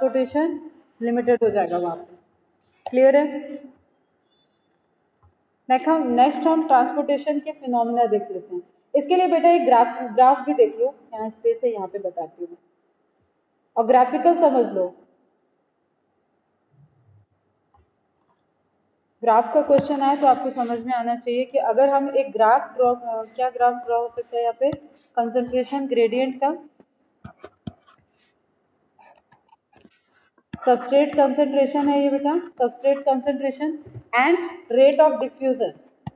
Transportation limited हो जाएगा वहाँ पे। क्लियर है? नेक्स्ट हम ट्रांसपोर्टेशन के फिनोमिना देख लेते हैं। इसके लिए बेटा एक ग्राफ भी देख लो, यहाँ स्पेस है, यहाँ पे बताती हूँ और ग्राफिकल समझ लो। ग्राफ का क्वेश्चन आए तो आपको समझ में आना चाहिए कि अगर हम एक ग्राफ ड्रॉ, क्या ग्राफ ड्रॉ हो सकता है यहाँ पे, कंसंट्रेशन ग्रेडियंट का, सबस्ट्रेट कंसंट्रेशन है ये बेटा, substrate concentration and rate of diffusion,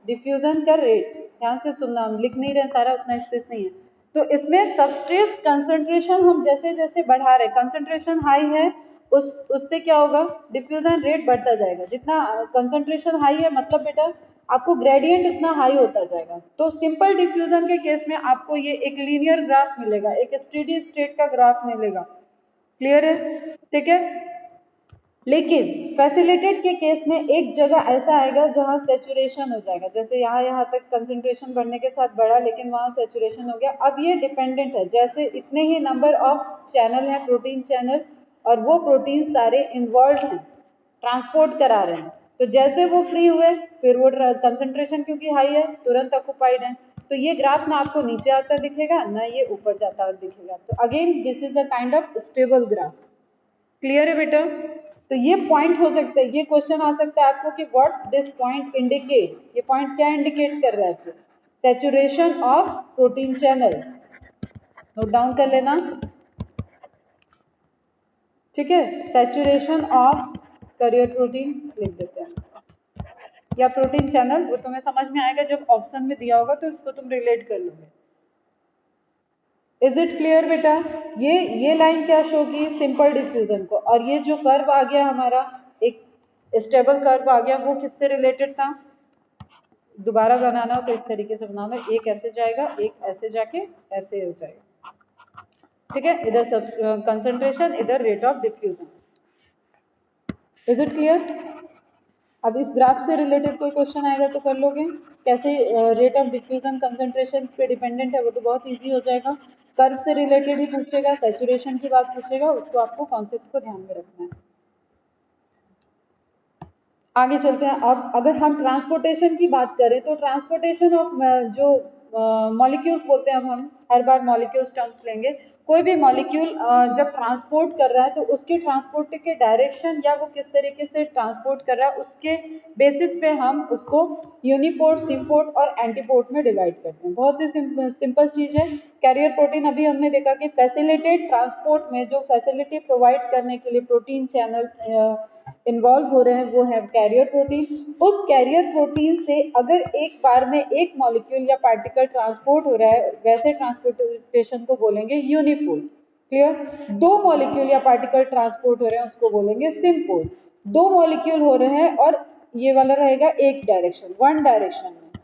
diffusion का रेट, ध्यान से सुनना, हम लिख नहीं रहे सारा, उतना स्पेस नहीं है। तो इसमें सबस्ट्रेट कंसंट्रेशन हम जैसे जैसे बढ़ा रहे, कंसंट्रेशन हाई है, उससे क्या होगा, डिफ्यूजन रेट बढ़ता जाएगा। जितना कंसंट्रेशन हाई है मतलब बेटा आपको ग्रेडियंट इतना हाई होता जाएगा। तो सिंपल डिफ्यूजन के केस में आपको ये एक लीनियर ग्राफ मिलेगा, एक स्टेडी स्टेट का ग्राफ मिलेगा। क्लियर है? ठीक है। लेकिन फैसिलिटेड के केस में एक जगह ऐसा आएगा जहां सैचुरेशन हो जाएगा, जैसे यहाँ तक कंसंट्रेशन बढ़ने के साथ बढ़ा लेकिन वहां सैचुरेशन हो गया। अब ये डिपेंडेंट है, जैसे इतने ही नंबर ऑफ चैनल हैं, प्रोटीन चैनल, और वो प्रोटीन सारे इन्वॉल्व हैं, ट्रांसपोर्ट करा रहे हैं। तो जैसे वो फ्री हुए फिर वो कंसंट्रेशन क्योंकि हाई है तुरंत ऑक्युपाइड है, तो ये ग्राफ ना आपको नीचे आता दिखेगा ना ये ऊपर जाता दिखेगा। तो again this is a kind of stable graph. Clear है बेटा? तो ये पॉइंट हो सकता है, ये क्वेश्चन आ सकता है आपको कि व्हाट दिस पॉइंट इंडिकेट, ये पॉइंट क्या इंडिकेट कर रहा है फिर, saturation of protein channel. Note down कर लेना, ठीक है, सैचुरेशन ऑफ कैरियर प्रोटीन लिख देते हैं या प्रोटीन चैनल, वो तुम्हें समझ में आएगा जब ऑप्शन में दिया होगा तो इसको तुम रिलेट कर लोगे। इज इट क्लियर बेटा? ये लाइन क्या शो की, सिंपल डिफ्यूजन को, और ये जो कर्व आ गया हमारा, एक स्टेबल कर्व आ गया, वो किससे रिलेटेड था, दोबारा बनाना हो तो इस तरीके से बनाना, एक ऐसे जाएगा एक ऐसे जाके ऐसे हो जाएगा, ठीक है, इधर सब कंसंट्रेशन इधर rate of diffusion. Is it clear? अब इस ग्राफ से रिलेटेड कोई क्वेश्चन आएगा तो कर लोगे, कैसे रेट ऑफ डिफ्यूजन कंसंट्रेशन पे डिपेंडेंट है, वो तो बहुत इजी हो जाएगा। कर्व से रिलेटेड ही पूछेगा, सैचुरेशन की बात पूछेगा, उसको आपको कॉन्सेप्ट को ध्यान में रखना है। आगे चलते हैं। अब अगर हम ट्रांसपोर्टेशन की बात करें तो ट्रांसपोर्टेशन ऑफ जो मॉलिक्यूल्स बोलते हैं, अब हम हर बार मॉलिक्यूल्स टर्म्स लेंगे। कोई भी मॉलिक्यूल जब ट्रांसपोर्ट कर रहा है तो उसके ट्रांसपोर्ट के डायरेक्शन या वो किस तरीके से ट्रांसपोर्ट कर रहा है उसके बेसिस पे हम उसको यूनिपोर्ट, सिम्पोर्ट और एंटीपोर्ट में डिवाइड करते हैं। बहुत सी सिंपल चीज है। कैरियर प्रोटीन अभी हमने देखा कि फैसिलिटेट ट्रांसपोर्ट में जो फैसिलिटी प्रोवाइड करने के लिए प्रोटीन चैनल इन्वॉल्व हो रहे हैं वो है कैरियर प्रोटीन। उस कैरियर प्रोटीन से अगर एक बार में एक मॉलिक्यूल या पार्टिकल ट्रांसपोर्ट हो रहा है, वैसे ट्रांसपोर्टेशन को बोलेंगे यूनिपोर्ट। क्लियर? दो मॉलिक्यूल या पार्टिकल ट्रांसपोर्ट हो रहे हैं उसको बोलेंगे सिम्पोर्ट। दो मॉलिक्यूल हो रहे हैं और ये वाला रहेगा एक डायरेक्शन, वन डायरेक्शन में,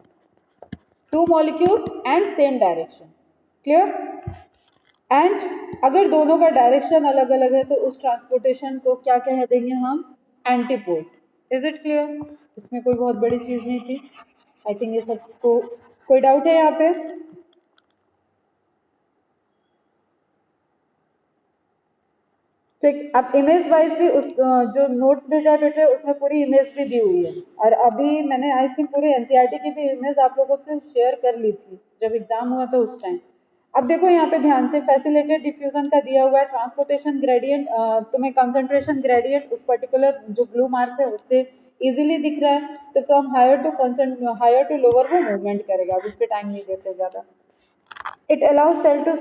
two molecules and same direction. Clear? And अगर दोनों का डायरेक्शन अलग अलग है तो उस ट्रांसपोर्टेशन को क्या कह देंगे हम, एंटीपोड। Is it clear? इसमें कोई बहुत बड़ी चीज नहीं थी। आई थिंक ये सबको कोई डाउट है यहाँ पे? ठीक। अब इमेज वाइज भी उस जो नोट्स भेजा बेटे उसमें पूरी इमेज भी दी हुई है, और अभी मैंने आई थिंक पूरे एनसीईआरटी की भी इमेज आप लोगों से शेयर कर ली थी जब एग्जाम हुआ था उस टाइम। अब देखो यहाँ पे ध्यान से, फैसिलिटेड डिफ्यूजन का दिया हुआ है, ट्रांसपोर्टेशन ग्रेडियंट तुम्हें कंसंट्रेशन ग्रेडियंट उस पर्टिकुलर जो ब्लू मार्क है उससे इजीली दिख रहा है। तो फ्रॉम हायर टू लोअर वो मूवमेंट करेगा, अब इस पे टाइम नहीं देते ज्यादा। It allows cell to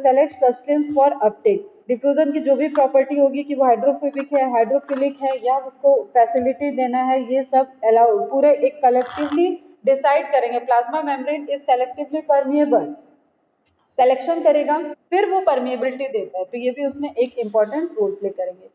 select substance for uptake. Diffusion की जो भी प्रॉपर्टी होगी कि वो हाइड्रोफोबिक है, हाइड्रोफिलिक है, या उसको फैसिलिटी देना है, ये सब अलाउ पूरे एक कलेक्टिवली डिसाइड करेंगे। Plasma membrane is selectively permeable, selection करेगा फिर वो परमिएबिलिटी देता है, तो ये भी उसमें एक इंपॉर्टेंट रोल प्ले करेंगे।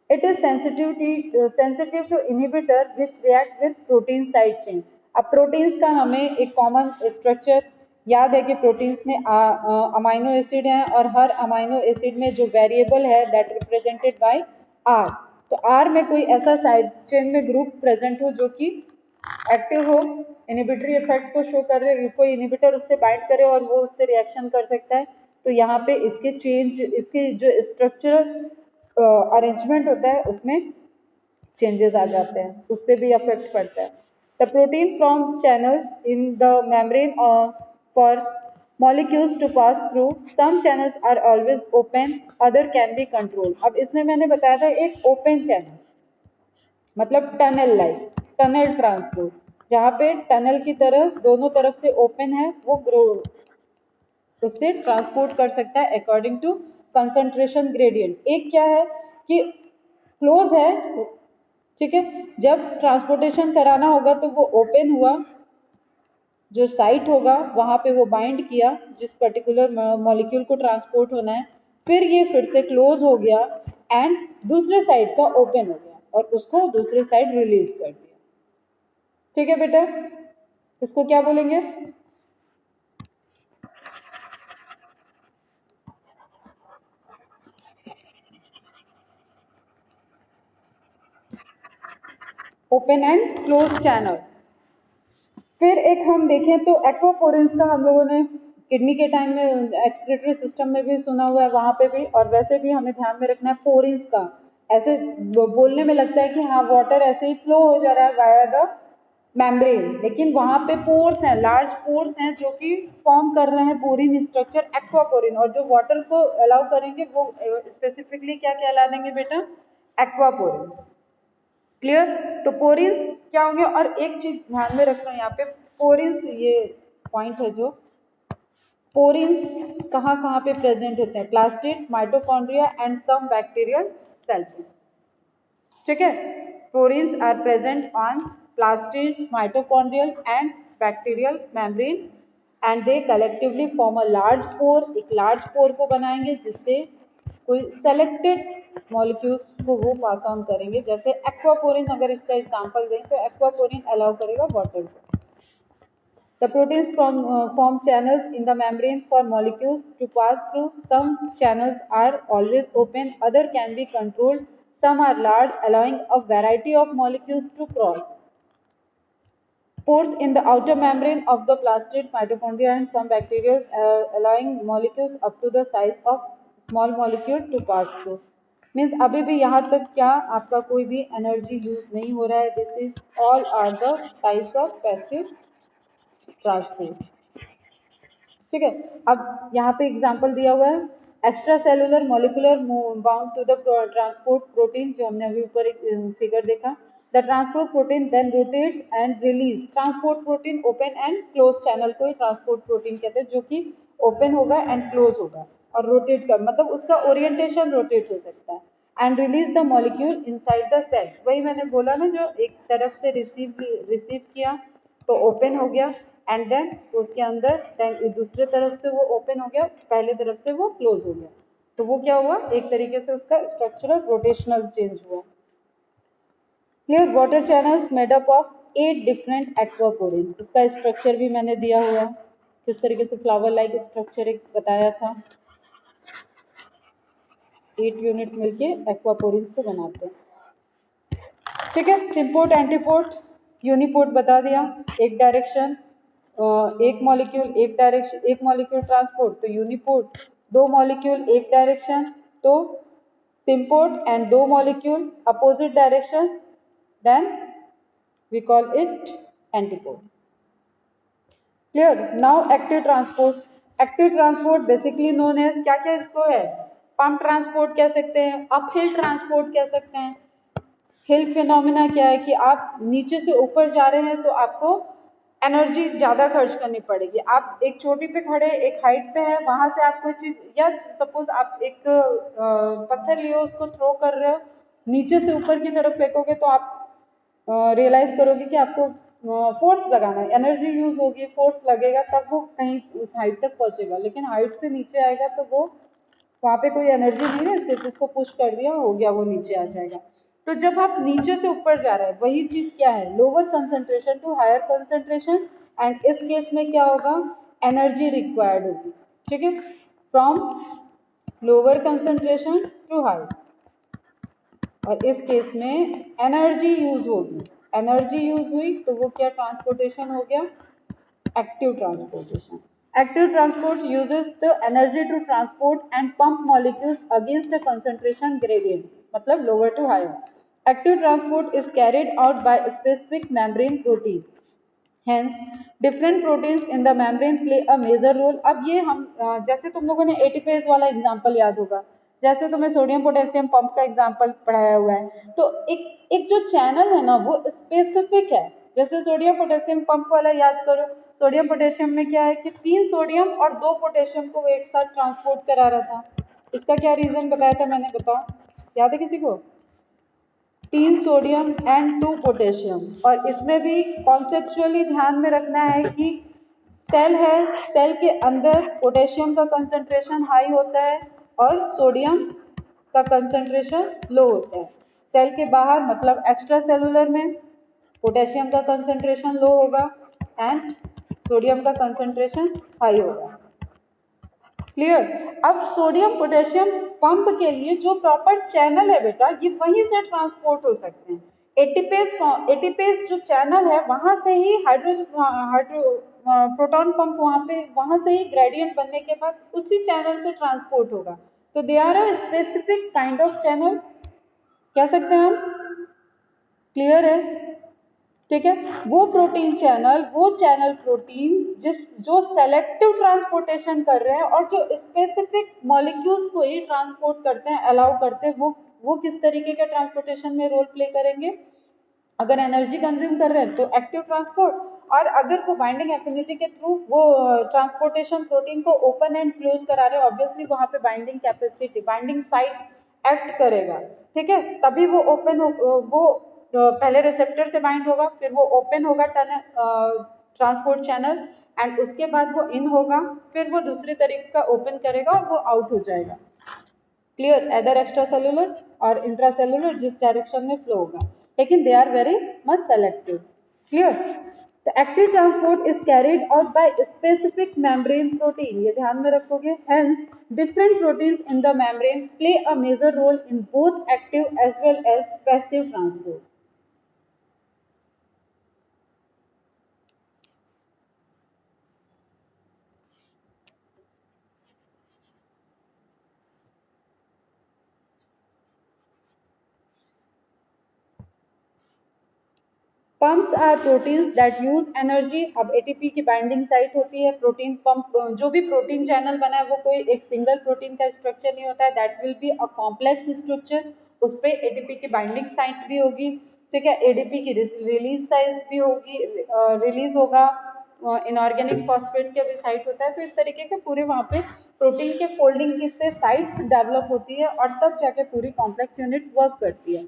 It is sensitive to inhibitor which react with protein side chain. अब प्रोटीन्स का हमें एक कॉमन स्ट्रक्चर याद है कि प्रोटीन्स में अमाइनो एसिड हैं और हर अमाइनो एसिड में जो वेरिएबल है दैट रिप्रेजेंटेड बाय आर। तो आर में कोई ऐसा साइड चेन में ग्रुप प्रेजेंट हो जो कि एक्टिव हो, इनहिबिटरी इफेक्ट को शो कर रहे, कोई इनहिबिटर उससे बाइंड करे और वो उससे रिएक्शन कर सकता है। तो यहाँ पे इसके चेंज, इसके जो स्ट्रक्चरल अरेंजमेंट होता है उसमें चेंजेस आ जाते हैं, उससे भी अफेक्ट पड़ता है। The protein from channels in the membrane for molecules to pass through, some channels are always open, other can be controlled। अब इसमें मैंने बताया था एक ओपन चैनल मतलब टनल लाइक टनल ट्रांसपोर्ट, जहाँ पे टनल की तरह दोनों तरफ से ओपन है, वो ग्रो उससे ट्रांसपोर्ट कर सकता है अकॉर्डिंग टू कंसंट्रेशन ग्रेडियंट। एक क्या है कि क्लोज है, ठीक है, जब ट्रांसपोर्टेशन कराना होगा तो वो ओपन हुआ, जो साइट होगा वहां पे वो बाइंड किया जिस पर्टिकुलर मॉलिक्यूल को ट्रांसपोर्ट होना है, फिर ये फिर से क्लोज हो गया एंड दूसरे साइड का ओपन हो गया और उसको दूसरे साइड रिलीज कर दिया। ठीक है बेटा, इसको क्या बोलेंगे? Open and close channel. फिर एक हम देखें तो एक्वापोरिन्स का हम लोगों ने किडनी के टाइम में एक्सक्रीटरी सिस्टम में भी सुना हुआ है, वहां पे भी, और वैसे भी हमें ध्यान में रखना है पोरिन्स का। ऐसे बोलने में लगता है कि हाँ वाटर ऐसे ही फ्लो हो जा रहा है वाया द मेम्ब्रेन, लेकिन वहां पे पोर्स हैं, लार्ज पोर्स हैं जो कि फॉर्म कर रहे हैं पोरिन स्ट्रक्चर एक्वापोरिन, और जो वाटर को अलाउ करेंगे वो स्पेसिफिकली क्या कहला देंगे बेटा? एक्वापोरिन्स। क्लियर? तो पोरिन्स क्या होंगे? और एक चीज ध्यान में रखना यहाँ पे, पोरिन्स ये पॉइंट है जो पोरिन्स कहाँ कहाँ पे प्रेजेंट होते हैं? Plastid, mitochondria and some bacterial cell. ठीक है, porins are present on plastid, mitochondrial and bacterial membrane and they collectively form a large pore. एक लार्ज पोर को बनाएंगे जिससे कोई सेलेक्टेड मॉलिक्यूल्स को वो पास ऑन करेंगे। जैसे एक्वापोरिन, अगर इसका एग्जांपल दें तो एक्वापोरिन अलाउ करेगा वाटर को। The proteins form channels in the membrane for molecules to pass through. Some channels are always open, other can be controlled. Some are large, allowing a variety of molecules to cross. Pores in the outer membrane of the plastid, mitochondria and some bacteria, allowing molecules up to the size of small molecule to pass through. Means अभी भी यहाँ तक क्या आपका कोई भी energy use नहीं हो रहा है। This is all are the types of passive transport. ठीक है, अब यहाँ पे एग्जांपल दिया हुआ है extra cellular molecular bound to the transport protein, जो हमने अभी ऊपर एक फिगर देखा। The transport protein then rotates and release. Transport protein open and close channel को ही ट्रांसपोर्ट प्रोटीन कहते हैं, जो कि ओपन होगा एंड क्लोज होगा और रोटेट कर, मतलब उसका ओरिएंटेशन रोटेट हो सकता है। And release the molecule inside the cell. वही मैंने बोला ना, जो एक तरफ से रिसीव किया तो ओपन हो गया एंड देन उसके अंदर देन दूसरे तरफ से वो ओपन हो गया, पहले तरफ से वो क्लोज हो गया, तो वो क्या हुआ? एक तरीके से उसका स्ट्रक्चरल रोटेशनल चेंज हुआ। Clear? Water channels made up of 8 different aquaporin. इसका स्ट्रक्चर भी मैंने दिया हुआ है, किस तरीके से फ्लावर लाइक स्ट्रक्चर एक बताया था। 8 यूनिट मिलके एक्वापोरिन्स को बनाते हैं। ठीक है, सिम्पोर्ट, एंटीपोर्ट, यूनिपोर्ट बता दिया। एक डायरेक्शन, एक मॉलिक्यूल एक डायरेक्शन, एक मॉलिक्यूल ट्रांसपोर्ट तो यूनिपोर्ट। दो मॉलिक्यूल एक डायरेक्शन तो सिम्पोर्ट, एंड दो molecule opposite direction then we call it antiport. Clear? Now active transport. Active transport basically known as क्या क्या इसको है? पंप ट्रांसपोर्ट कह सकते हैं, अपहिल ट्रांसपोर्ट कह सकते हैं। हिल फिनोमिना क्या है कि आप नीचे से ऊपर जा रहे हैं तो आपको एनर्जी ज्यादा खर्च करनी पड़ेगी। आप एक चोटी पे खड़े, एक हाइट पे है, वहां से आप कोई चीज, या सपोज आप एक पत्थर लिए उसको थ्रो कर रहे हो, नीचे से ऊपर की तरफ फेंकोगे तो आप रियलाइज करोगे कि आपको फोर्स लगाना है, एनर्जी यूज होगी, फोर्स लगेगा तब वो कहीं उस हाइट तक पहुंचेगा। लेकिन हाइट से नीचे आएगा तो वो वहां पे कोई एनर्जी नहीं है, सिर्फ उसको पुश कर दिया, हो गया, वो नीचे आ जाएगा। तो जब आप नीचे से ऊपर जा रहे हैं, वही चीज क्या है? Lower concentration to higher concentration, and इस केस में क्या होगा? एनर्जी रिक्वायर्ड होगी। ठीक है, from lower concentration to high, और इस केस में एनर्जी यूज होगी। एनर्जी यूज हुई तो वो क्या ट्रांसपोर्टेशन हो गया? Active transportation. Active transport uses the energy to transport and pump molecules against a concentration gradient, मतलब lower to higher. Active transport is carried out by specific membrane protein. Hence, different proteins in the membrane play a major role. अब ये हम जैसे तुम लोगों ने ATPase वाला example याद होगा, जैसे तुम्हें सोडियम पोटेशियम पंप का एग्जांपल पढ़ाया हुआ है, तो एक जो चैनल है ना वो स्पेसिफिक है. जैसे सोडियम पोटेशियम पंप वाला याद करो, सोडियम पोटेशियम में क्या है कि 3 सोडियम और 2 पोटेशियम को वो एक साथ ट्रांसपोर्ट करा रहा था. इसका क्या रीजन बताया था मैंने, बताओ, याद है किसी को? 3 सोडियम एंड 2 पोटेशियम. और इसमें भी कॉन्सेप्चुअली ध्यान में रखना है कि सेल है, सेल के अंदर पोटेशियम का कंसंट्रेशन हाई होता है और सोडियम का कंसंट्रेशन लो होता है. सेल के बाहर मतलब एक्स्ट्रा सेलुलर में पोटेशियम का कंसंट्रेशन लो होगा एंड सोडियम का कंसंट्रेशन हाई होगा. क्लियर? अब सोडियम पोटेशियम पंप के लिए जो प्रॉपर चैनल है बेटा, ये वहीं से ट्रांसपोर्ट हो सकते हैं. एटीपेज जो चैनल है वहां से ही प्रोटॉन पंप वहां से ही ग्रेडियंट बनने के बाद उसी चैनल से ट्रांसपोर्ट होगा. तो they are a specific kind of channel, कह सकते हैं हम. क्लियर है? ठीक है. वो प्रोटीन चैनल, वो चैनल प्रोटीन जो सेलेक्टिव ट्रांसपोर्टेशन कर रहे हैं और जो स्पेसिफिक मॉलिक्यूल्स को ही ट्रांसपोर्ट करते हैं, अलाउ करते हैं, वो किस तरीके के ट्रांसपोर्टेशन में रोल प्ले करेंगे? अगर एनर्जी कंज्यूम कर रहे हैं तो एक्टिव ट्रांसपोर्ट, और अगर वो बाइंडिंग एफिनिटी के थ्रू वो ट्रांसपोर्टेशन प्रोटीन को ओपन एंड क्लोज करा रहे हैं, ऑब्वियसली वहां पे binding capacity, binding site act करेगा. ठीक है, तभी वो ओपन वो पहले रिसेप्टर से बाइंड होगा, फिर वो ओपन होगा ट्रांसपोर्ट चैनल, एंड उसके बाद वो इन होगा, फिर वो दूसरे तरीके का ओपन करेगा और वो आउट हो जाएगा. क्लियर? एदर एक्स्ट्रा सेलुलर और इंट्रा सेलुलर, जिस डायरेक्शन में फ्लो होगा, लेकिन they are very much selective. Clear? The active transport is carried out by specific membrane protein. ये ध्यान में रखोगे. Hence, different proteins in the membrane play a major role in both active as well as passive transport. Pumps are proteins that use energy. अब ATP की binding site होती है. Protein pump, जो भी प्रोटीन चैनल बना है वो कोई एक सिंगल प्रोटीन का स्ट्रक्चर नहीं होता है, that will be a complex structure. उस पर एटीपी की बाइंडिंग साइट भी होगी. ठीक है, एडीपी की रिलीज साइट भी होगी, रिलीज होगा. इनऑर्गेनिक फॉस्फेट के भी साइट होता है. तो इस तरीके के पूरे वहाँ पे प्रोटीन के फोल्डिंग की से साइट्स डेवलप होती है और तब जाके पूरी कॉम्प्लेक्स यूनिट वर्क करती है.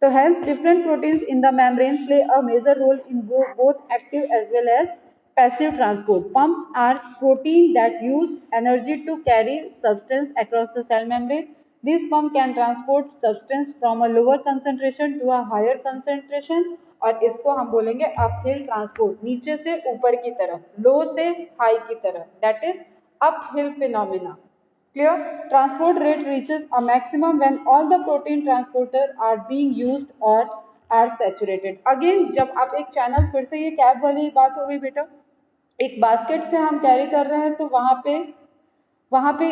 So hence different proteins in the membrane play a major role in both active as well as passive transport. Pumps are protein that use energy to carry substance across the cell membrane. This pump can transport substance from a lower concentration to a higher concentration, और इसको हम बोलेंगे uphill transport, नीचे से ऊपर की तरफ, लो से हाई की तरफ, that is uphill phenomena. Clear? Transport rate reaches a maximum when all the protein transporter are being used or are saturated. Again, जब आप एक चैनल, फिर से ये कैप वाली बात हो गई बेटा, एक बास्केट से हम कैरी कर रहे हैं तो वहाँ पे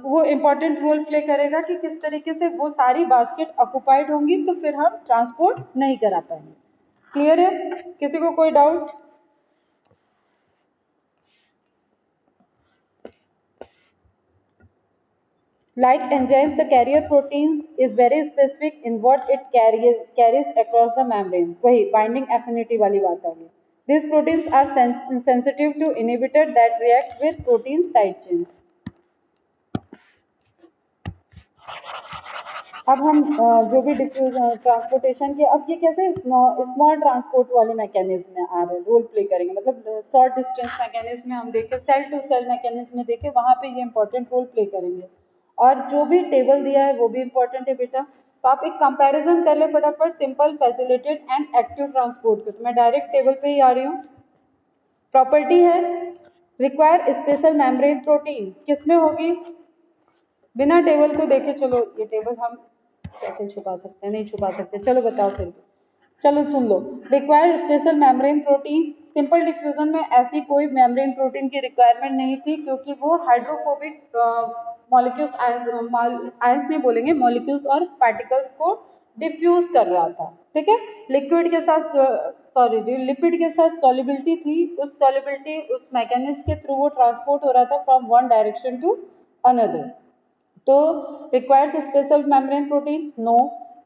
वो इम्पोर्टेंट रोल प्ले करेगा कि किस तरीके से वो सारी बास्केट ऑक्युपाइड होंगी, तो फिर हम ट्रांसपोर्ट नहीं करा पाएंगे. क्लियर है? किसी को कोई doubt? Like enzymes, the carrier proteins is very specific in what it carries across the membrane. वही binding affinity वाली बात आ गई. These proteins are sensitive to inhibitor that react with protein side chains. अब हम जो भी ट्रांसपोर्टेशन के, अब ये कैसे स्मॉल ट्रांसपोर्ट वाले मैकेनिज्म में आ रहे हैं, रोल प्ले करेंगे. मतलब शॉर्ट डिस्टेंस मैकेनिज्म में हम देखें, सेल टू सेल मैकेनिज्म में देखें, वहां पे ये इंपॉर्टेंट रोल प्ले करेंगे. और जो भी टेबल दिया है वो भी इंपॉर्टेंट है बेटा. तो आप एक कंपैरिजन कर ले फटाफट, simple, facilitated and active transport को. तो मैं डायरेक्ट टेबल पे ही आ रही हूँ. प्रॉपर्टी है रिक्वायर स्पेशल मेम्ब्रेन प्रोटीन, किसमें होगी? बिना टेबल को देखे, चलो ये टेबल हम कैसे छुपा सकते हैं? नहीं छुपा सकते, चलो बताओ फिर. चलो सुन लो. Required special membrane protein simple diffusion में ऐसी कोई मेम्ब्रेन प्रोटीन की रिक्वायरमेंट नहीं थी, क्योंकि वो हाइड्रोफोबिक मॉलिक्यूल्स, आयंस नहीं बोलेंगे, मॉलिक्यूल्स और पार्टिकल्स को डिफ्यूज कर रहा था। ठीक है, लिक्विड के साथ लिपिड के साथ सॉल्युबिलिटी थी, उस सॉल्युबिलिटी उस मैकेनिज्म के थ्रू वो ट्रांसपोर्ट हो रहा था from one direction to another. तो requires special membrane protein? No.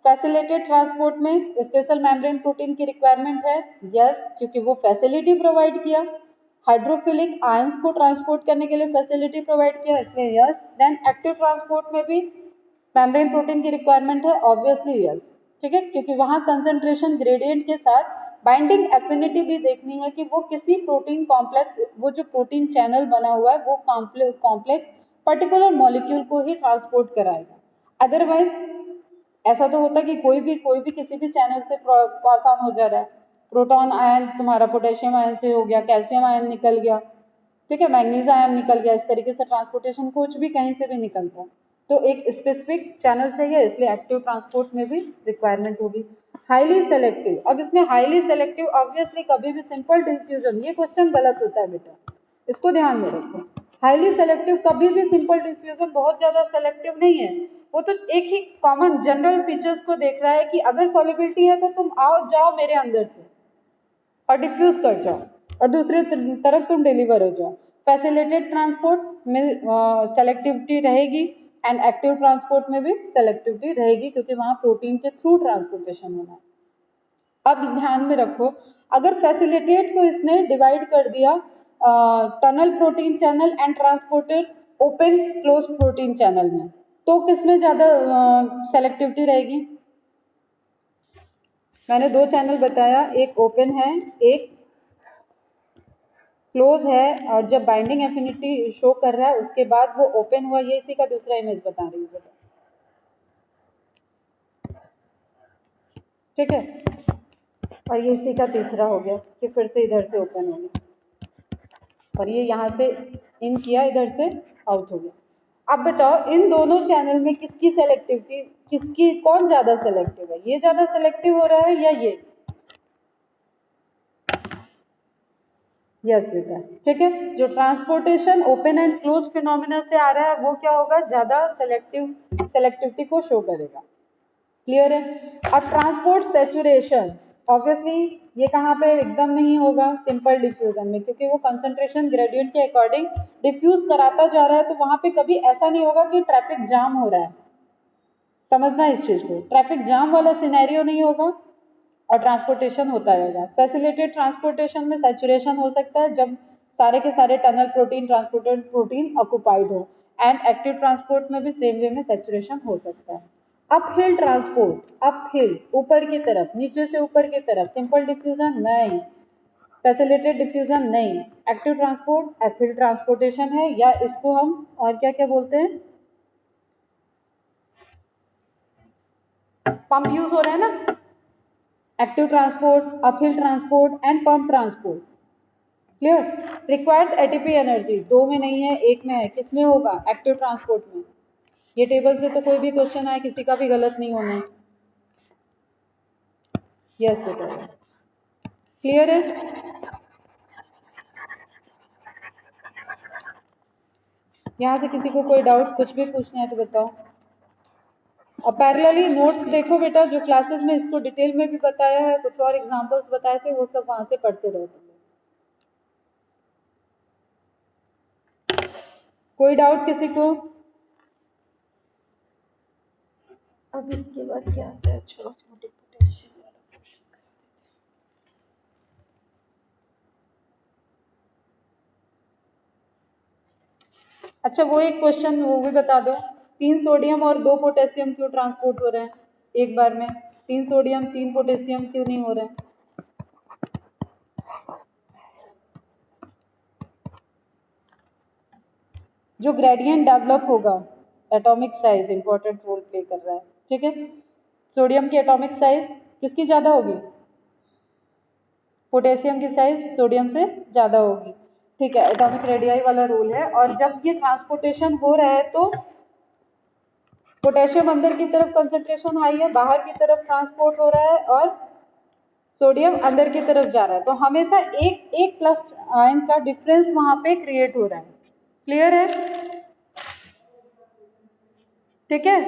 Facilitated transport में स्पेशल मेम्ब्रेन प्रोटीन की रिक्वायरमेंट है? यस, क्योंकि वो फैसिलिटी प्रोवाइड किया, हाइड्रोफिलिक आयंस को ट्रांसपोर्ट करने के लिए फैसिलिटी प्रोवाइड किया, इसलिए यस। देन एक्टिव ट्रांसपोर्ट में भी मेम्ब्रेन प्रोटीन की रिक्वायरमेंट है? Obviously yes. ठीक है, क्योंकि वहां कंसंट्रेशन ग्रेडियंट के साथ बाइंडिंग एफिनिटी भी देखनी है कि वो किसी प्रोटीन कॉम्प्लेक्स, वो जो प्रोटीन चैनल बना हुआ है वो कॉम्प्लेक्स पर्टिकुलर मॉलिक्यूल को ही ट्रांसपोर्ट कराएगा। अदरवाइज ऐसा तो होता कि कोई भी किसी भी चैनल से पास ऑन हो जा रहा है, प्रोटॉन आयन तुम्हारा पोटेशियम आयन से हो गया, कैल्शियम आयन निकल गया, ठीक है, मैग्नीज आयन निकल गया, इस तरीके से ट्रांसपोर्टेशन कुछ भी कहीं से भी निकलता है, तो एक स्पेसिफिक चैनल चाहिए, इसलिए एक्टिव ट्रांसपोर्ट में भी रिक्वायरमेंट होगी। हाईली सेलेक्टिव, अब इसमें हाईली सेलेक्टिव ऑब्वियसली कभी भी सिंपल डिफ्यूजन, ये क्वेश्चन गलत होता है बेटा, इसको ध्यान में रखो। हाईली सेलेक्टिव कभी भी सिंपल डिफ्यूजन बहुत ज्यादा सेलेक्टिव नहीं है, वो तो एक ही कॉमन जनरल फीचर्स को देख रहा है कि अगर सॉल्युबिलिटी है तो तुम आओ जाओ मेरे अंदर से और डिफ्यूज कर जाओ और दूसरे तरफ तुम डिलीवर हो जाओ। फैसिलिटेड ट्रांसपोर्ट में सेलेक्टिविटी रहेगी एंड एक्टिव ट्रांसपोर्ट में भी सेलेक्टिविटी रहेगी, क्योंकि वहां प्रोटीन के थ्रू ट्रांसपोर्टेशन होना है। अब ध्यान में रखो, अगर फैसिलिटेट को इसने डिवाइड कर दिया tunnel protein channel and transported open close protein channel में, तो किसमें ज्यादा सेलेक्टिविटी रहेगी? मैंने दो चैनल बताया, एक ओपन है एक क्लोज है, और जब बाइंडिंग एफिनिटी शो कर रहा है उसके बाद वो ओपन हुआ, ये इसी का दूसरा इमेज बता रही हूँ। ठीक है, और ये इसी का तीसरा हो गया कि फिर से इधर से ओपन हो गया और ये यहाँ से इन किया, इधर से आउट हो गया। अब बताओ इन दोनों चैनल में किसकी सेलेक्टिविटी, किसकी, कौन ज्यादा सेलेक्टिव है? ये ज्यादा सेलेक्टिव हो रहा है या ये? यस बेटा, ठीक है, जो transportation open and close phenomena से आ रहा है वो क्या होगा, ज्यादा सेलेक्टिविटी को शो करेगा। क्लियर है? अब ट्रांसपोर्ट सैचुरेशन ऑब्वियसली ये कहाँ पे एकदम नहीं होगा, सिंपल डिफ्यूजन में, क्योंकि वो कंसंट्रेशन ग्रेडियंट के अकॉर्डिंग डिफ्यूज कराता जा रहा है, तो वहां पे कभी ऐसा नहीं होगा कि ट्रैफिक जाम हो रहा है। समझना इस चीज को, ट्रैफिक जाम वाला सिनेरियो नहीं होगा और ट्रांसपोर्टेशन होता रहेगा। फैसिलिटेड ट्रांसपोर्टेशन में सैचुरेशन हो सकता है जब सारे के सारे tunnel protein transported protein occupied हो, एंड एक्टिव ट्रांसपोर्ट में भी सेम वे में सैचुरेशन हो सकता है। अपहिल ट्रांसपोर्ट, अपहिल ऊपर की तरफ, नीचे से ऊपर की तरफ, सिंपल डिफ्यूजन नहीं, फैसिलिटेड डिफ्यूजन नहीं, एक्टिव ट्रांसपोर्ट अपहिल ट्रांसपोर्टेशन है, या इसको हम और क्या क्या बोलते हैं, पंप यूज हो रहा है ना, active transport, uphill transport and pump transport. Clear? Requires ATP energy, दो में नहीं है एक में है, किसमें होगा, एक्टिव ट्रांसपोर्ट में। ये टेबल से तो कोई भी क्वेश्चन आए किसी का भी गलत नहीं होना है। यस बेटा, क्लियर है? यहाँ से किसी को कोई डाउट कुछ भी पूछना है तो बताओ। और पैरेलली नोट्स देखो बेटा, जो क्लासेस में इसको डिटेल में भी बताया है, कुछ और एग्जांपल्स बताए थे, वो सब वहां से पढ़ते रहो। कोई डाउट किसी को? अब इसके बाद क्या आता है, ऑस्मोटिक पोटेंशियल वाला क्वेश्चन कर देते हैं। अच्छा वो एक क्वेश्चन वो भी बता दो, 3 सोडियम और 2 पोटेशियम क्यों ट्रांसपोर्ट हो रहे हैं एक बार में? 3 सोडियम 3 पोटेशियम क्यों नहीं हो रहे हैं? जो ग्रेडियंट डेवलप होगा, atomic size important role play कर रहा है। ठीक है, सोडियम की एटॉमिक साइज किसकी ज्यादा होगी? पोटेशियम की साइज सोडियम से ज्यादा होगी। ठीक है, एटॉमिक रेडियाई वाला रूल है। और जब ये ट्रांसपोर्टेशन हो रहा है तो पोटेशियम अंदर की तरफ कंसंट्रेशन हाई है, बाहर की तरफ ट्रांसपोर्ट हो रहा है, और सोडियम अंदर की तरफ जा रहा है, तो हमेशा एक एक प्लस आयन का डिफरेंस वहां पे क्रिएट हो रहा है। क्लियर है? ठीक है,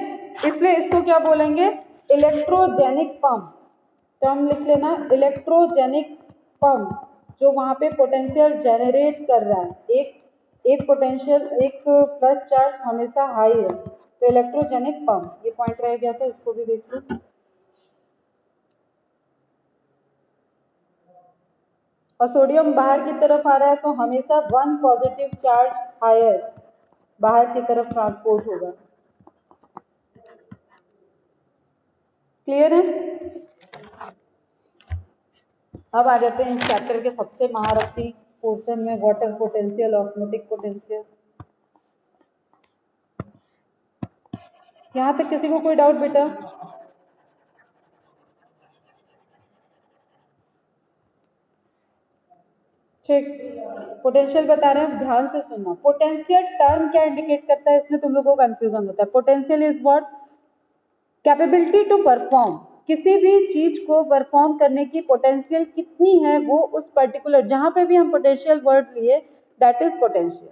इसलिए इसको क्या बोलेंगे? Electrogenic pump. टर्म लिख लेना, इलेक्ट्रोजेनिक पंप, जो वहां पे पोटेंशियल जेनरेट कर रहा है। एक पोटेंशियल, एक प्लस चार्ज हमेशा हाई है, तो इलेक्ट्रोजेनिक पंप, ये पॉइंट रह गया था, इसको भी देख लो। और सोडियम बाहर की तरफ आ रहा है, तो हमेशा वन पॉजिटिव चार्ज हायर बाहर की तरफ ट्रांसपोर्ट होगा। क्लियर है? अब आ जाते हैं इस चैप्टर के सबसे महारथी पोर्शन में, वाटर पोटेंशियल, ऑस्मोटिक पोटेंशियल। यहां तक किसी को कोई डाउट बेटा? ठीक, पोटेंशियल बता रहे हैं, ध्यान से सुनना। पोटेंशियल टर्म क्या इंडिकेट करता है, इसमें तुम लोगों को कंफ्यूजन होता है। Potential is what? Capability to perform, किसी भी चीज को परफॉर्म करने की पोटेंशियल कितनी है, वो उस पर्टिकुलर, जहां पे भी हम पोटेंशियल वर्ड लिए, दैट इज पोटेंशियल।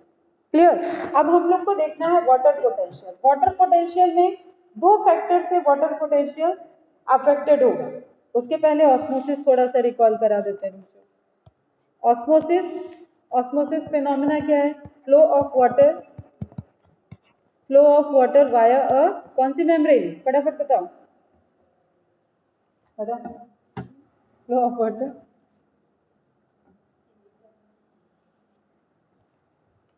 क्लियर? अब हम लोग को देखना है वाटर पोटेंशियल। वाटर पोटेंशियल में दो फैक्टर से वाटर पोटेंशियल अफेक्टेड होगा। उसके पहले ऑस्मोसिस थोड़ा सा रिकॉल करा देते हैं। ऑस्मोसिस, ऑस्मोसिस फिनोमेना क्या है? Flow of water, flow of water via a कौन सी मेम्ब्रेन? फटाफट बताओ, बताओ। Flow of water,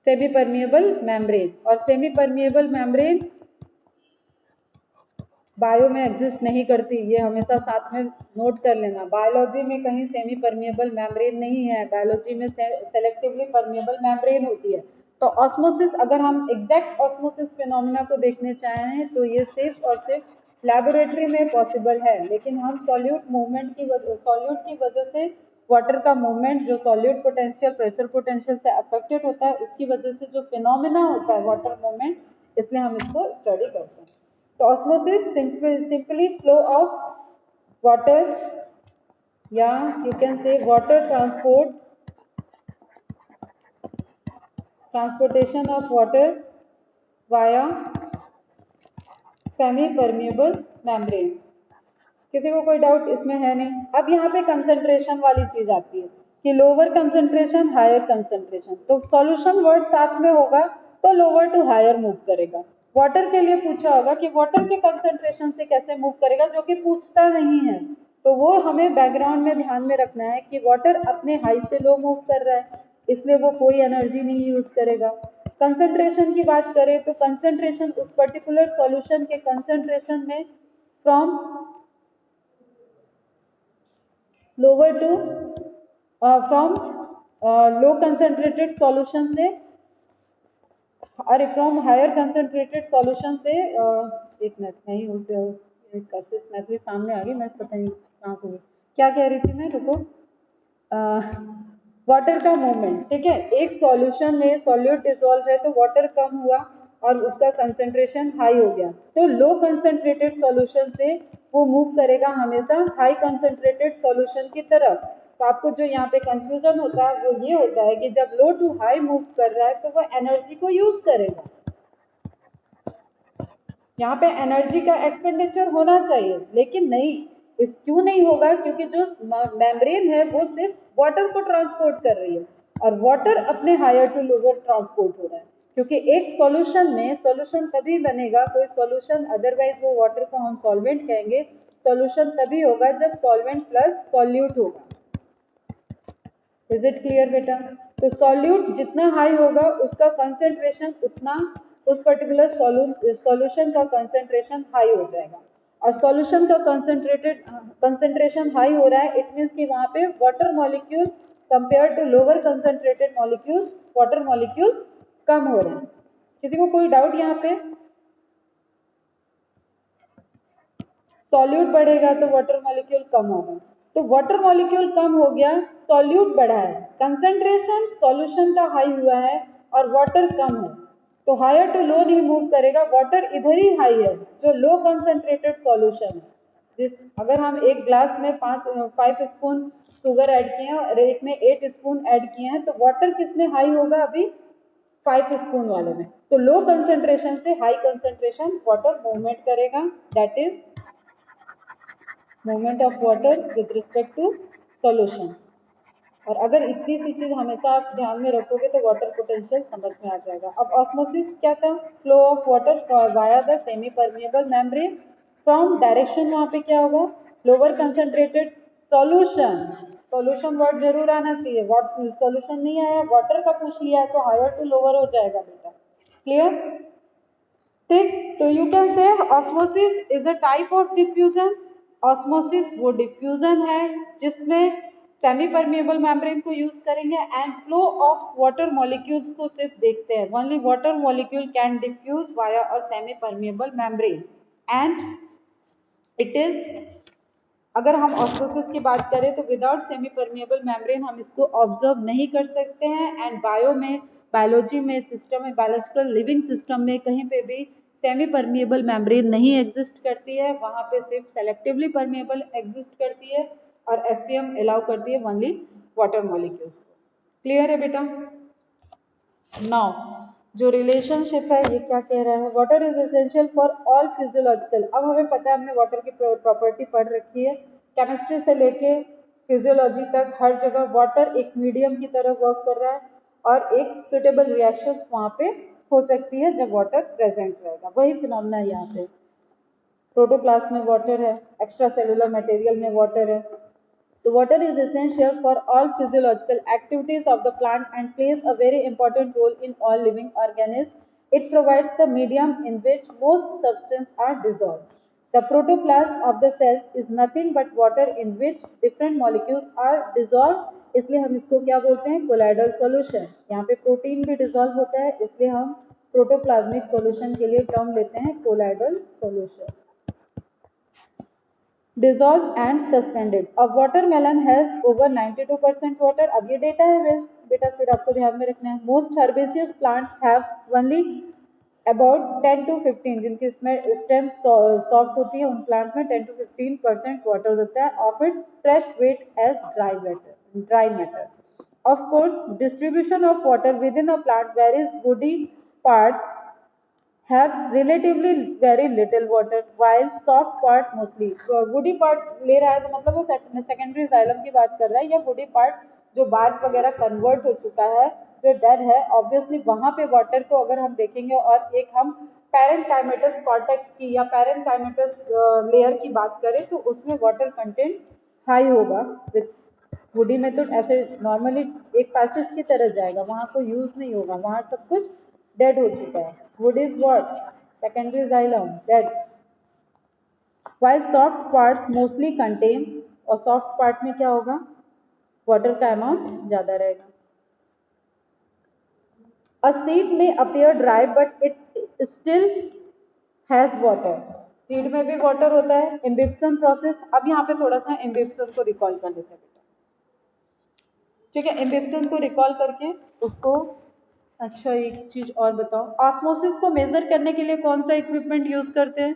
semi permeable membrane. और सेमी परमिएबल मेम्ब्रेन बायो में एग्जिस्ट नहीं करती, ये हमेशा साथ में नोट कर लेना। बायोलॉजी में कहीं सेमी परमिएबल मेम्ब्रेन नहीं है, बायोलॉजी में सेलेक्टिवली परमिएबल मेम्ब्रेन होती है। तो ऑस्मोसिस, अगर हम एग्जैक्ट ऑस्मोसिस फिनोमेना को देखने चाहें तो ये सिर्फ और सिर्फ लैबोरेटरी में पॉसिबल है, लेकिन हम सॉल्यूट मूवमेंट की सॉल्यूट की वजह से वाटर का मूवमेंट, जो सॉल्यूट पोटेंशियल प्रेशर पोटेंशियल से अफेक्टेड होता है, उसकी वजह से जो फिनोमेना होता है वाटर मूवमेंट, इसलिए हम इसको स्टडी करते हैं। तो osmosis simply flow of water, या you can say water transportation of water via semi permeable membrane। किसी को कोई डाउट इसमें है नहीं? अब यहाँ पे कंसंट्रेशन वाली चीज आती है कि लोअर कंसंट्रेशन हायर कंसंट्रेशन, तो सॉल्यूशन वर्ड साथ में होगा तो लोअर टू हायर मूव करेगा। वाटर के लिए पूछा होगा कि वाटर के कंसंट्रेशन से कैसे मूव करेगा, जो कि पूछता नहीं है, तो वो हमें बैकग्राउंड में ध्यान में रखना है कि वाटर अपने हाई से लो मूव कर रहा है, इसलिए वो कोई एनर्जी नहीं यूज करेगा। कंसंट्रेशन की बात करें तो कंसंट्रेशन उस पर्टिकुलर सॉल्यूशन के कंसंट्रेशन में from lower to from low concentrated solution से, अरे फ्रॉम हायर कंसंट्रेटेड सॉल्यूशन से, एक मिनट नहीं, मैथिली सामने आ गई, मैं पता नहीं कहाँ को गई, क्या कह रही थी मैं, रुको। वाटर का मूवमेंट, ठीक है, एक सॉल्यूशन में सॉल्यूट डिसॉल्व है तो वाटर कम हुआ और उसका कंसंट्रेशन हाई हो गया, तो लो कंसंट्रेटेड सॉल्यूशन से वो मूव करेगा हमेशा हाई कंसंट्रेटेड सॉल्यूशन की तरफ। तो आपको जो यहाँ पे कंफ्यूजन होता है वो ये होता है कि जब लो टू हाई मूव कर रहा है तो वो एनर्जी को यूज करेगा। यहाँ पे एनर्जी का एक्सपेंडिचर होना चाहिए, लेकिन नहीं, इस क्यों नहीं होगा? क्योंकि जो मेम्ब्रेन है वो सिर्फ वाटर को ट्रांसपोर्ट कर रही है और वाटर अपने हायर टू लोअर ट्रांसपोर्ट हो रहा है, क्योंकि एक सॉल्यूशन में सॉल्यूशन तभी बनेगा, कोई सॉल्यूशन, अदरवाइज वो वाटर को हम सॉल्वेंट कहेंगे, सॉल्यूशन तभी होगा जब सॉल्वेंट प्लस सॉल्यूट होगा। इज इट क्लियर बेटा? तो सॉल्यूट जितना हाई होगा उसका कंसेंट्रेशन उतना, उस पर्टिकुलर सॉल्यूशन का कंसेंट्रेशन हाई हो जाएगा, और सॉल्यूशन का कंसेंट्रेशन हाई हो रहा है, इट मीन्स कि वहां पे water molecule compare to lower concentrated molecules, water molecule कम हो रहे हैं। किसी को कोई डाउट यहाँ पे? सॉल्यूट बढ़ेगा तो वाटर मॉलिक्यूल कम होगा, तो वाटर मॉलिक्यूल कम हो गया, सॉल्यूट बढ़ा है, कंसंट्रेशन सॉल्यूशन का हाई हुआ है और वाटर कम है, तो हायर टू लो नहीं मूव करेगा, वाटर इधर ही हाई है जो लो कंसंट्रेटेड सॉल्यूशन है, अगर हम एक ग्लास में 5 स्पून शुगर ऐड किए हैं और एक में 8 स्पून ऐड किए हैं, तो वाटर किस में हाई होगा? अभी 5 स्पून वाले में। तो लो कंसेंट्रेशन से हाई कंसेंट्रेशन वाटर मूवमेंट करेगा, that is movement of water with respect to solution. और अगर इतनी सी चीज हमेशा आप ध्यान में रखोगे तो वाटर पोटेंशियल समझ में आ जाएगा। अब ऑस्मोसिस क्या था? Flow of water via the semi permeable membrane from direction, वहां पे क्या होगा? Lower concentrated solution. Solution word जरूर आना चाहिए, सॉल्यूशन नहीं आया, वाटर का पूछ लिया है तो हायर टू लोअर हो जाएगा बेटा। क्लियर? ठीक, तो you can say osmosis is a type of diffusion. Osmosis वो डिफ्यूजन है जिसमें सेमी परमिएबल मेम्ब्रेन को यूज करेंगे and flow of water molecules को सिर्फ देखते हैं। Only water molecule can diffuse via a semi permeable membrane and it is, अगर हम ऑस्मोसिस की बात करें तो विदाउट सेमी परमिएबल मेम्ब्रेन हम इसको ऑब्जर्व नहीं कर सकते हैं। एंड बायोलॉजी में सिस्टम में, बायोलॉजिकल लिविंग सिस्टम में कहीं पे भी सेमी परमिएबल मेम्ब्रेन नहीं एग्जिस्ट करती है, वहां पे सिर्फ सेलेक्टिवली परमिएबल एग्जिस्ट करती है और एसपीएम अलाउ करती है ओनली वाटर मॉलिक्यूल्स। क्लियर है बेटा? नाउ जो रिलेशनशिप है ये क्या कह रहा है? Water is essential for all physiological. अब हमें पता है, हमने वाटर की प्रॉपर्टी पढ़ रखी है, केमिस्ट्री से लेके फिजियोलॉजी तक हर जगह वाटर एक मीडियम की तरह वर्क कर रहा है और एक सुटेबल रिएक्शंस वहां पे हो सकती है जब वाटर प्रेजेंट रहेगा। वही फिनोमेना यहाँ पे, प्रोटोप्लाज्म में वाटर है, एक्स्ट्रा सेलुलर मटेरियल में वाटर है। The water is essential for all physiological activities of the plant and plays a very important role in all living organisms. It provides the medium in which most substances are dissolved. The protoplasm of the cells is nothing but water in which different molecules are dissolved. इसलिए हम इसको क्या बोलते हैं? Colloidal solution. यहाँ पे protein भी dissolve होता है, इसलिए हम प्रोटोप्लाज्मिक सॉल्यूशन के लिए टर्म लेते हैं colloidal solution. Dissolved and suspended. A watermelon has over 92% water. अब ये डेटा है बेटा, फिर आपको ध्यान में रखना है। Most herbaceous plants have only about 10 to 15, जिनकी स्टेम सॉफ्ट होती है, उन प्लांट में 10 to 15% वाटर होता है of its fresh weight as dry matter. Of course, distribution of water within a plant varies. Woody parts have relatively very little water while soft part mostly. woody part ले रहा है तो मतलब वो secondary xylem की बात कर रहा है, या woody part जो बार्क वगैरह कन्वर्ट हो चुका है, जो डेड है, ऑब्वियसली वहां पे वाटर को अगर हम देखेंगे और एक हम पैरेंकाइमेटस कॉर्टेक्स की या पैरेंकाइमेटस लेयर की बात करें तो उसमें वाटर कंटेंट हाई होगा। विथ वुडी में तो ऐसे नॉर्मली एक पैसेज की तरह जाएगा, वहां को यूज नहीं होगा, वहां सब कुछ डेड हो चुका है। Would is what? Secondary xylem, dead. while soft parts mostly contain, और सॉफ्ट पार्ट में क्या होगा? वाटर का अमाउंट ज्यादा रहेगा। A seed may appear dry but it still has water. Seed में भी वाटर होता है। इम्बिप्शन प्रोसेस, अब यहाँ पे थोड़ा सा इम्बिप्शन को रिकॉल कर लेते हैं बेटा, ठीक है? इम्बिप्शन को रिकॉल करके उसको, अच्छा एक चीज और बताओ, ऑस्मोसिस को मेजर करने के लिए कौन सा इक्विपमेंट यूज करते हैं?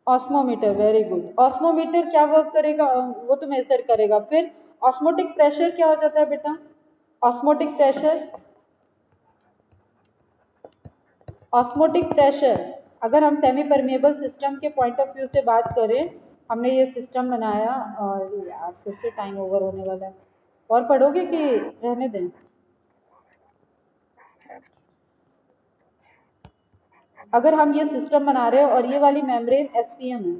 Osmometer, very good. ऑस्मोमीटर क्या वर्क करेगा? वो तो मेजर करेगा। फिर ऑस्मोटिक प्रेशर क्या हो जाता है बेटा? ऑस्मोटिक प्रेशर अगर हम सेमी परमिएबल सिस्टम के पॉइंट ऑफ व्यू से बात करें, हमने ये सिस्टम बनाया और यार फिर से टाइम ओवर होने वाला है। और पढ़ोगे कि रहने दें? अगर हम ये सिस्टम बना रहे हैं और ये वाली मेम्ब्रेन एसपीएम है,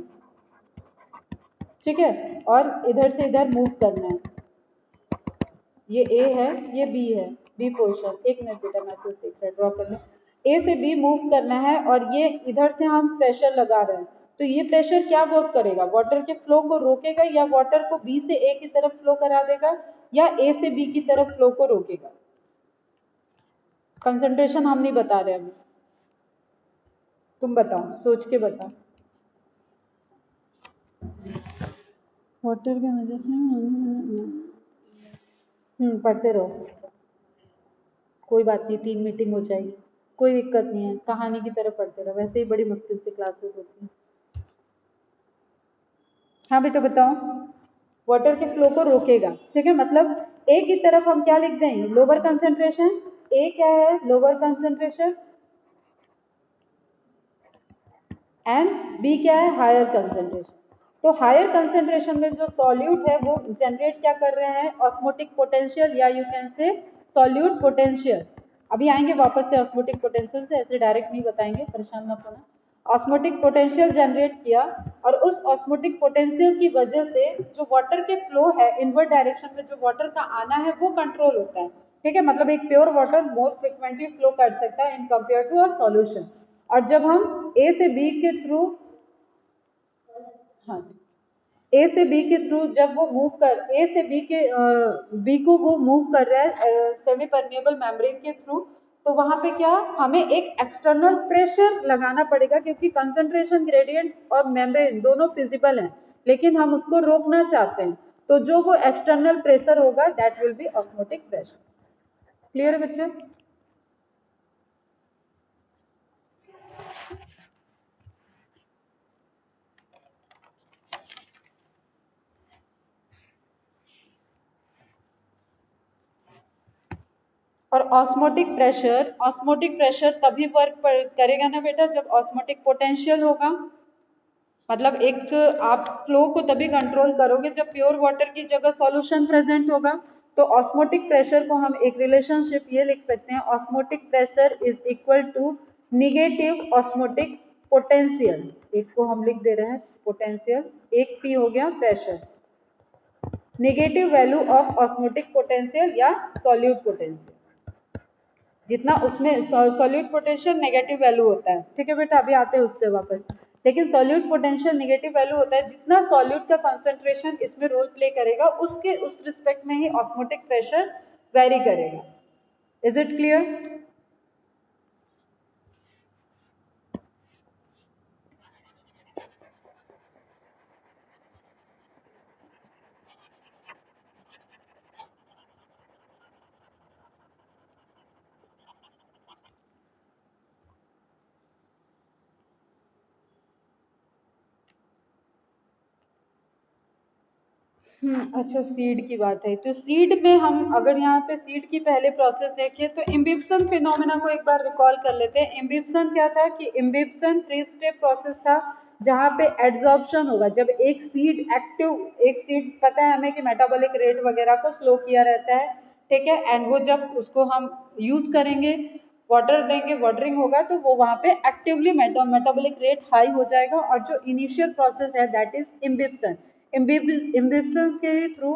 ठीक है, और इधर से इधर मूव करना है, ये ए है, ये बी है, बी पोर्शन। एक मिनट बेटा, मैसेज देख रहा है, ड्रॉ कर ले। ए से बी मूव करना है और ये इधर से हम प्रेशर लगा रहे हैं, तो ये प्रेशर क्या वर्क करेगा? वाटर के फ्लो को रोकेगा या वाटर को बी से ए की तरफ फ्लो करा देगा या ए से बी की तरफ फ्लो को रोकेगा? कंसंट्रेशन हम नहीं बता रहे अभी, तुम बताओ, सोच के बताओ। वाटर की वजह से पढ़ते रहो, कोई बात नहीं, 3 मीटिंग हो जाएगी, कोई दिक्कत नहीं है, कहानी की तरह पढ़ते रहो, वैसे ही बड़ी मुश्किल से क्लासेस होती हैं। हाँ बेटा बताओ। वाटर के फ्लो को रोकेगा, ठीक है, मतलब ए की तरफ हम क्या लिख देंगे, लोअर कंसेंट्रेशन। ए क्या है, लोअर कंसेंट्रेशन, एंड बी क्या है, हायर कंसेंट्रेशन। तो हायर कंसेंट्रेशन में जो सॉल्यूट है वो जनरेट क्या कर रहे हैं, ऑस्मोटिक पोटेंशियल, या यू कैन से सॉल्यूट पोटेंशियल। अभी आएंगे वापस से ऑस्मोटिक पोटेंशियल से, ऐसे डायरेक्ट नहीं बताएंगे, परेशान मत होना। ऑस्मोटिक पोटेंशियल जनरेट किया, और उस ऑस्मोटिक पोटेंशियल की वजह से जो वाटर के फ्लो है इनवर्ड डायरेक्शन में, जो वाटर का आना है वो कंट्रोल होता है, ठीक है, मतलब एक pure water more frequently flow कर सकता है in compare to a solution. और जब हम ए से बी के थ्रू, हाँ, ए से बी के थ्रू जब वो मूव कर, ए से बी के बी को वो मूव कर रहा है सेमी परमेबल मेम्ब्रेन के थ्रू, तो वहां पे क्या, हमें एक एक्सटर्नल प्रेशर लगाना पड़ेगा, क्योंकि कंसंट्रेशन ग्रेडियंट और मेम्ब्रेन दोनों फिजिबल हैं, लेकिन हम उसको रोकना चाहते हैं, तो जो वो एक्सटर्नल प्रेशर होगा that will be osmotic pressure. Clear है बच्चे? और ऑस्मोटिक प्रेशर तभी वर्क करेगा ना बेटा जब ऑस्मोटिक पोटेंशियल होगा, मतलब एक आप फ्लो को तभी कंट्रोल करोगे जब प्योर वाटर की जगह सॉल्यूशन प्रेजेंट होगा। तो ऑस्मोटिक प्रेशर को हम एक रिलेशनशिप ये लिख सकते हैं, osmotic pressure is equal to negative osmotic potential. एक को हम लिख दे रहे हैं पोटेंशियल, एक पी हो गया pressure, negative value of osmotic potential या सॉल्यूट पोटेंशियल, जितना उसमें सॉल्यूट पोटेंशियल नेगेटिव वैल्यू होता है, ठीक है बेटा, अभी आते हैं उस पर वापस। लेकिन सॉल्यूट पोटेंशियल नेगेटिव वैल्यू होता है, जितना सॉल्यूट का कंसंट्रेशन इसमें रोल प्ले करेगा उसके उस रिस्पेक्ट में ही ऑस्मोटिक प्रेशर वेरी करेगा। Is it clear? अच्छा, सीड की बात है, तो सीड में हम अगर यहाँ पे सीड की पहले प्रोसेस देखें तो इम्बिप्सन फिनोमेना को एक बार रिकॉल कर लेते हैं। इम्बिप्सन क्या था कि इम्बिप्सन 3 स्टेप प्रोसेस था, जहाँ पे एड्सॉर्प्शन होगा जब एक सीड एक्टिव, एक सीड पता है हमें कि मेटाबॉलिक रेट वगैरह को स्लो किया रहता है, ठीक है, एंड वो जब उसको हम यूज करेंगे, वाटर देंगे, वाटरिंग होगा, तो वो वहाँ पे एक्टिवली मेटाबॉलिक रेट हाई हो जाएगा, और जो इनिशियल प्रोसेस है दैट इज इम्बिप्सन। इम्बिप्शन के थ्रू,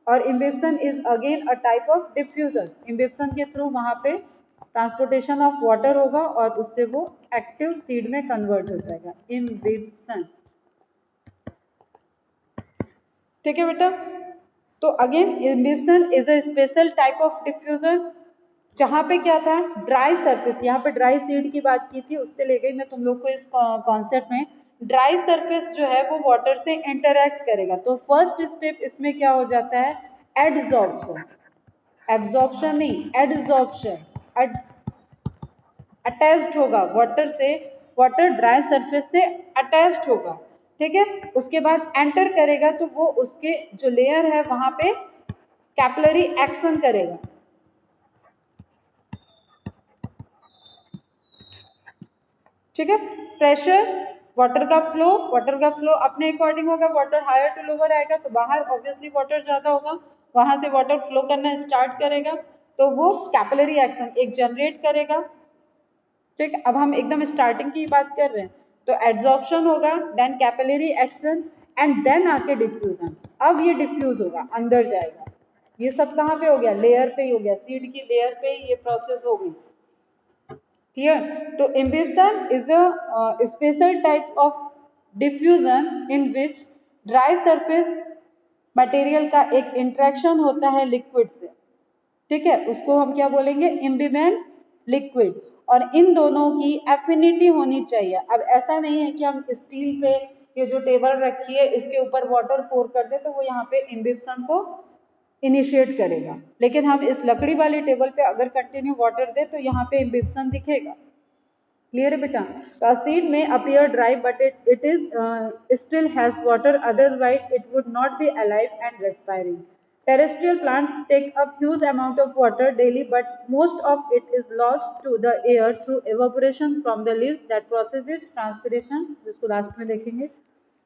और imbibition is again a type of diffusion, imbibition के थ्रू वहाँ पे ट्रांसपोर्टेशन ऑफ वाटर होगा और उससे वो एक्टिव सीड में कन्वर्ट हो जाएगा, इम्बिप्शन, ठीक है बेटा। तो again imbibition is a special type of diffusion, जहां पे क्या था, ड्राई सरफेस, यहाँ पे ड्राई सीड की बात की थी, उससे ले गई मैं तुम लोग को इस कॉन्सेप्ट में। ड्राई सरफेस जो है वो वाटर से इंटरैक्ट करेगा, तो फर्स्ट स्टेप इसमें क्या हो जाता है, एडजॉर्प्शन, एब्जॉर्प्शन नहीं, एडजॉर्प्शन, अटैच्ड होगा वाटर से, वाटर ड्राई सरफेस से अटैच्ड होगा, ठीक है, उसके बाद एंटर करेगा तो वो उसके जो लेयर है वहां पे कैपिलरी एक्शन करेगा, ठीक है। प्रेशर, वाटर का फ्लो अपने अकॉर्डिंग होगा, वाटर हायर टू लोअर आएगा तो बाहर ऑब्वियसली वाटर ज्यादा होगा, वहां से वाटर फ्लो करना स्टार्ट करेगा, तो वो कैपिलरी एक्शन एक जनरेट करेगा, ठीक है। अब हम एकदम स्टार्टिंग की बात कर रहे हैं, तो एड्सॉर्प्शन होगा, then capillary action, and then आके डिफ्यूजन। अब ये डिफ्यूज होगा, अंदर जाएगा, ये सब कहाँ पे हो गया, लेयर पे ही हो गया, सीड की लेयर पे ही ये प्रोसेस हो गई, क्लियर। तो imbibition is a special type of diffusion in which dry surface material का एक इंट्रैक्शन होता है लिक्विड से, ठीक है, उसको हम क्या बोलेंगे, इम्बिबेंट लिक्विड, और इन दोनों की एफिनिटी होनी चाहिए। अब ऐसा नहीं है कि हम स्टील पे ये जो टेबल रखी है इसके ऊपर वाटर पोर कर दे तो वो यहाँ पे इम्बिप्शन को इनिशिएट करेगा। लेकिन हम इस लकड़ी वाली टेबल पे अगर कंटिन्यू वाटर दे तो यहाँ पे इम्बिप्सन दिखेगा। क्लियर है बेटा? तो seed may appear dry but it is still has water, otherwise it would not be alive and respiring. Terrestrial plants take up huge amount of water daily, but most of it is lost to the air through evaporation from the leaves. That process is transpiration, जिसको last में देखेंगे।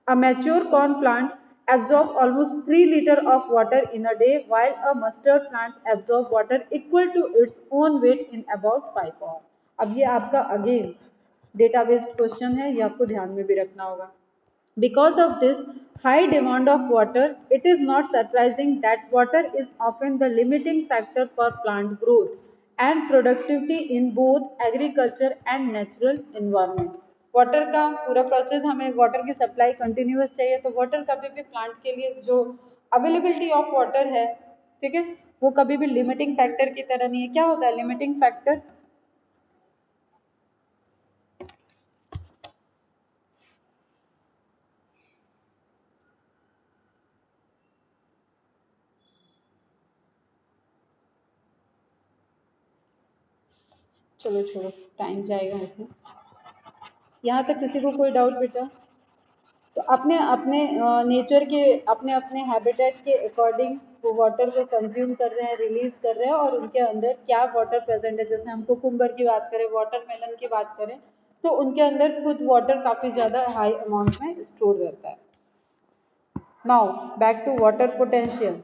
A mature corn plant absorbs almost 3 liters of water in a day, while a mustard plant absorbs water equal to its own weight in about 5 hours. अब ये आपका again data based question है, ये आपको ध्यान में भी रखना होगा। Because of this high demand of water, it is not surprising that water is often the limiting factor for plant growth and productivity in both agriculture and natural environment. Water का पूरा प्रोसेस, हमें water की supply continuous चाहिए, तो water कभी भी plant के लिए जो अवेलेबिलिटी ऑफ वाटर है, ठीक है, वो कभी भी लिमिटिंग फैक्टर की तरह नहीं है। क्या होता है लिमिटिंग फैक्टर? चलो छोड़ो, टाइम जाएगा ऐसे। यहाँ तक किसी को कोई डाउट बेटा? तो अपने अपने नेचर के अपने अपने हैबिटेट के अकॉर्डिंग वो वाटर को कंज्यूम कर रहे हैं, रिलीज कर रहे हैं, और उनके अंदर क्या वाटर प्रेजेंट है। जैसे हम कुकुम्बर की बात करें, वाटरमेलन की बात करें, तो उनके अंदर खुद वाटर काफ़ी ज़्यादा हाई अमाउंट में स्टोर रहता है। Now back to water potential.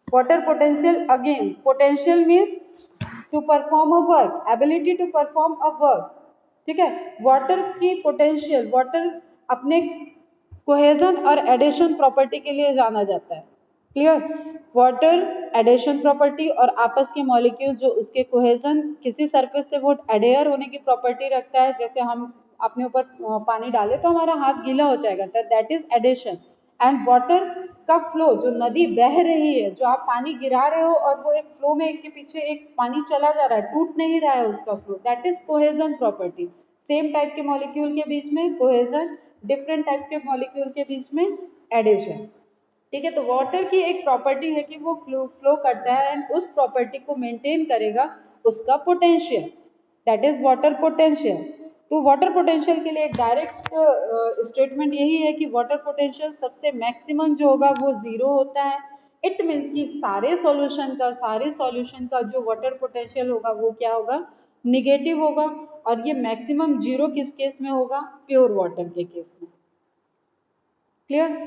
Water potential, again potential means to perform a work, ability to perform a work, ठीक है। वाटर की पोटेंशियल, वाटर अपने कोहेजन और एडिशन प्रॉपर्टी के लिए जाना जाता है। क्लियर? वाटर एडिशन प्रॉपर्टी और आपस के मॉलिक्यूल जो उसके कोहेजन, किसी सरफेस से वो एडेयर होने की प्रॉपर्टी रखता है। जैसे हम अपने ऊपर पानी डाले तो हमारा हाथ गीला हो जाएगा, that is adhesion. And water का फ्लो, जो नदी बह रही है, जो आप पानी गिरा रहे हो और वो एक फ्लो में एक के पीछे एक पानी चला जा रहा है, टूट नहीं रहा है उसका flow, that is cohesion property. Same type के मॉलिक्यूल के बीच में कोहेजन, डिफरेंट टाइप के मॉलिक्यूल के बीच में एडिशन, ठीक है। तो वाटर की एक प्रॉपर्टी है कि वो फ्लो करता है एंड उस प्रॉपर्टी को मेंटेन करेगा उसका potential, that is water potential. तो वाटर पोटेंशियल के लिए एक डायरेक्ट स्टेटमेंट यही है कि वाटर पोटेंशियल सबसे मैक्सिमम जो होगा वो 0 होता है। इट मीन्स कि सारे सॉल्यूशन का जो वाटर पोटेंशियल होगा वो क्या होगा, निगेटिव होगा। और ये मैक्सिमम 0 किस केस में होगा, प्योर वाटर के केस में। क्लियर?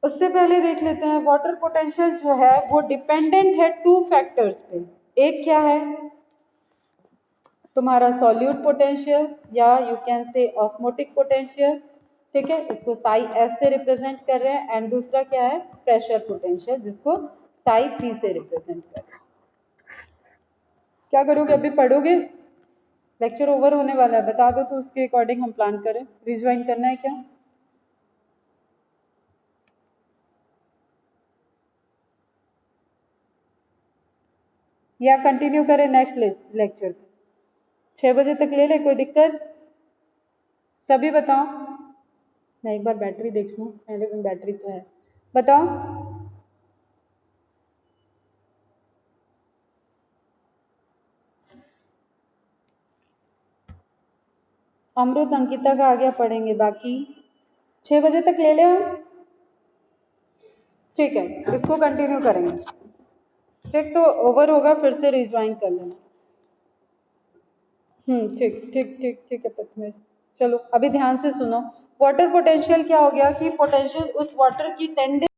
उससे पहले देख लेते हैं वाटर पोटेंशियल जो है वो डिपेंडेंट है 2 फैक्टर्स पे। एक क्या है, तुम्हारा सॉल्यूट पोटेंशियल या यू कैन से ऑस्मोटिक पोटेंशियल, ठीक है, इसको साई एस से रिप्रेजेंट कर रहे हैं। एंड दूसरा क्या है, प्रेशर पोटेंशियल, जिसको साई पी से रिप्रेजेंट कर रहे हैं। क्या करोगे, अभी पढ़ोगे, लेक्चर ओवर होने वाला है, बता दो तो उसके अकॉर्डिंग हम प्लान करें। रिज्वाइन करना है क्या? या कंटिन्यू करें नेक्स्ट लेक्चर? 6 बजे तक ले ले, कोई दिक्कत? सभी बताओ। मैं एक बार बैटरी देख लूँ, मेरे में बैटरी तो है, बताओ। अमृत अंकिता का आ गया, पढ़ेंगे बाकी 6 बजे तक ले ले हम, ठीक है, इसको कंटिन्यू करेंगे। ठीक, तो ओवर होगा फिर से रिज्वाइन कर लेना। ठीक ठीक ठीक ठीक है प्रथमेश। चलो अभी ध्यान से सुनो। वाटर पोटेंशियल क्या हो गया कि पोटेंशियल उस वाटर की टेंडेंसी